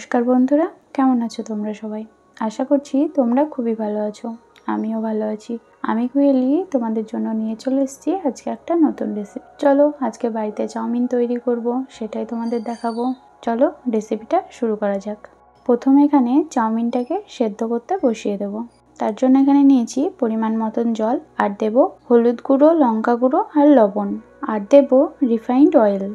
নমস্কার বন্ধুরা, কেমন আছো তোমরা সবাই? আশা করছি তোমরা খুবই ভালো আছো। আমিও ভালো আছি। আমি কোয়েলি তোমাদের জন্য নিয়ে চলে এসেছি আজকে একটা নতুন রেসিপি। চলো আজকে বাড়িতে চাউমিন তৈরি করব, সেটাই তোমাদের দেখাবো। চলো রেসিপিটা শুরু করা যাক। প্রথমে এখানে চাউমিনটাকে সেদ্ধ করতে বসিয়ে দেব। তার জন্য এখানে নিয়েছি পরিমাণ মতন জল, আর দেব হলুদ গুঁড়ো, লঙ্কা গুঁড়ো আর লবণ, আর দেব রিফাইন্ড অয়েল।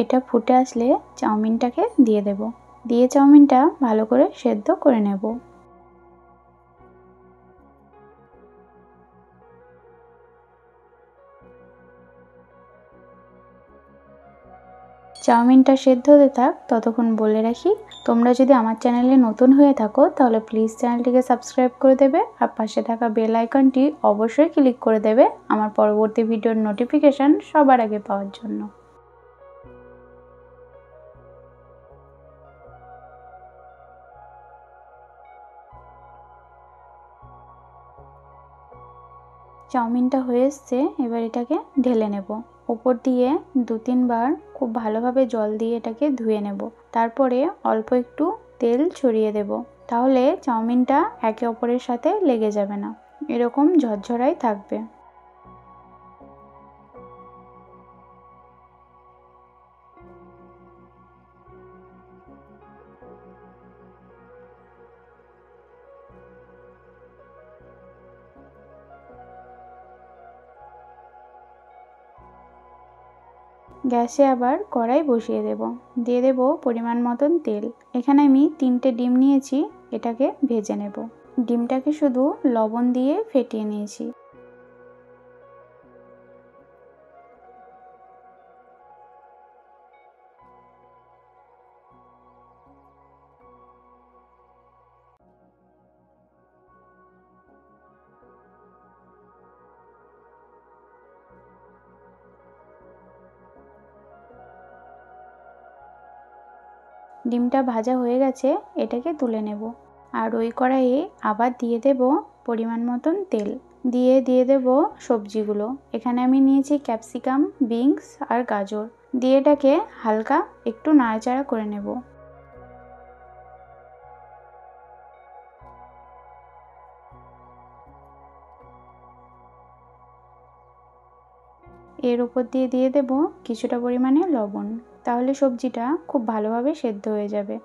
এটা ফুটে আসলে চাউমিনটাকে দিয়ে দেব। দিয়ে চাউমিনটা ভালো করে সেদ্ধ করে নেব। চাউমিনটা সেদ্ধ হতে থাক, ততক্ষণ বলে রাখি তোমরা যদি আমার চ্যানেলে নতুন হয়ে থাকো তাহলে প্লিজ চ্যানেলটিকে সাবস্ক্রাইব করে দেবে, আর পাশে থাকা বেল আইকনটি অবশ্যই ক্লিক করে দেবে আমার পরবর্তী ভিডিওর নোটিফিকেশন সবার আগে পাওয়ার জন্য। চাউমিনটা হয়ে এসছে, এবার এটাকে ঢেলে নেব। ওপর দিয়ে 2-3 বার খুব ভালোভাবে জল দিয়ে এটাকে ধুয়ে নেব। তারপরে অল্প একটু তেল ছড়িয়ে দেব, তাহলে চাউমিনটা একে অপরের সাথে লেগে যাবে না, এরকম ঝরঝরাই থাকবে। গ্যাসে আবার কড়াই বসিয়ে দেব। দিয়ে দেব পরিমাণ মতন তেল। এখানে আমি 3টে ডিম নিয়েছি, এটাকে ভেজে নেব। ডিমটাকে শুধু লবণ দিয়ে ফেটিয়ে নিয়েছি। ডিমটা ভাজা হয়ে গেছে, এটাকে তুলে নেব। আর ওই কড়াইয়ে আবার দিয়ে দেব পরিমাণ মতন তেল। দিয়ে দেব সবজিগুলো। এখানে আমি নিয়েছি ক্যাপসিকাম, বিনস আর গাজর। দিয়ে এটাকে হালকা একটু নাড়াচাড়া করে নেব। এর উপর দিয়ে দেব কিছুটা পরিমাণে লবণ, তাহলে সবজিটা খুব ভালোভাবে সেদ্ধ হয়ে যাবে।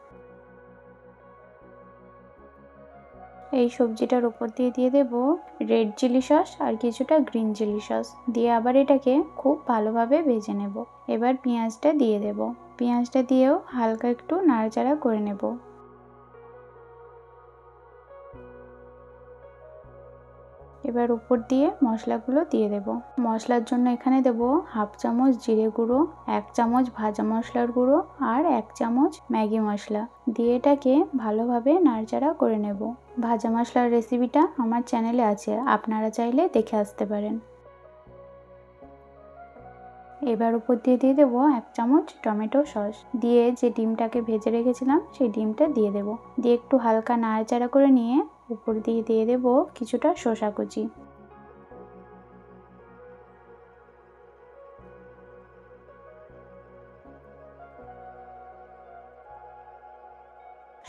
এই সবজিটার উপর দিয়ে দেব রেড চিলি সস আর কিছুটা গ্রিন চিলি সস। দিয়ে আবার এটাকে খুব ভালোভাবে ভেজে নেব। এবার পেঁয়াজটা দিয়ে দেব। পেঁয়াজটা দিয়েও হালকা একটু নাড়াচাড়া করে নেব। এবার উপর দিয়ে মশলাগুলো দিয়ে দেব। মশলার জন্য এখানে দেব 1/2 চামচ জিরে গুঁড়ো, 1 চামচ ভাজা মশলার গুঁড়ো আর 1 চামচ ম্যাগি মশলা। দিয়ে এটাকে ভালোভাবে নাড়াচাড়া করে নেব। ভাজা মশলার রেসিপিটা আমার চ্যানেলে আছে, আপনারা চাইলে দেখে আসতে পারেন। এবার উপর দিয়ে দেব 1 চামচ টমেটো সস। দিয়ে যে ডিমটাকে ভেজে রেখেছিলাম সেই ডিমটা দিয়ে দেব। দিয়ে একটু হালকা নাড়াচাড়া করে নিয়ে উপর দিয়ে দেব কিছুটা শসা কুচি।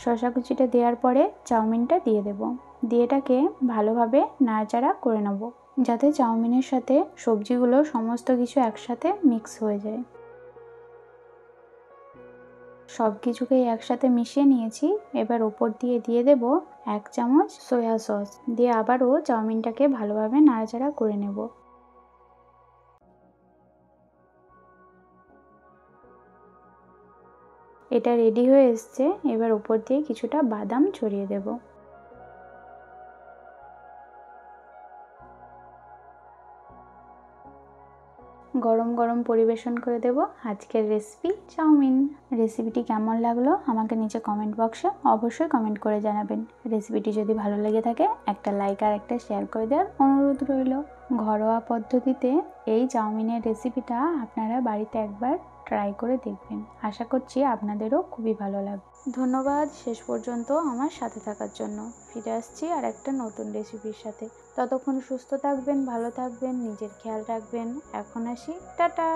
শসা কুচিটা দেওয়ার পরে চাউমিনটা দিয়ে দেব। দিয়ে এটাকে ভালোভাবে নাড়াচাড়া করে নেব, যাতে চাউমিনের সাথে সবজিগুলো সমস্ত কিছু একসাথে মিক্স হয়ে যায়। সব কিছুকেই একসাথে মিশিয়ে নিয়েছি। এবার উপর দিয়ে দেব 1 চামচ সয়া সস। দিয়ে আবারও চাউমিনটাকে ভালোভাবে নাড়াচাড়া করে নেব। এটা রেডি হয়ে এসছে। এবার উপর দিয়ে কিছুটা বাদাম ছড়িয়ে দেব। গরম গরম পরিবেশন করে দেব আজকের রেসিপি চাউমিন। রেসিপিটি কেমন লাগলো আমাকে নিচে কমেন্ট বক্সে অবশ্যই কমেন্ট করে জানাবেন। রেসিপিটি যদি ভালো লেগে থাকে একটা লাইক আর একটা শেয়ার করে দেওয়ার অনুরোধ রইল। ঘরোয়া পদ্ধতিতে এই চাউমিনের রেসিপিটা আপনারা বাড়িতে একবার ট্রাই করে দেখবেন। আশা করছি আপনাদেরও খুবই ভালো লাগবে। ধন্যবাদ শেষ পর্যন্ত আমার সাথে থাকার জন্য। ফিরে আসছি আর একটা নতুন রেসিপির সাথে। ততক্ষণ সুস্থ থাকবেন, ভালো থাকবেন, নিজের খেয়াল রাখবেন। এখন আসি, টাটা।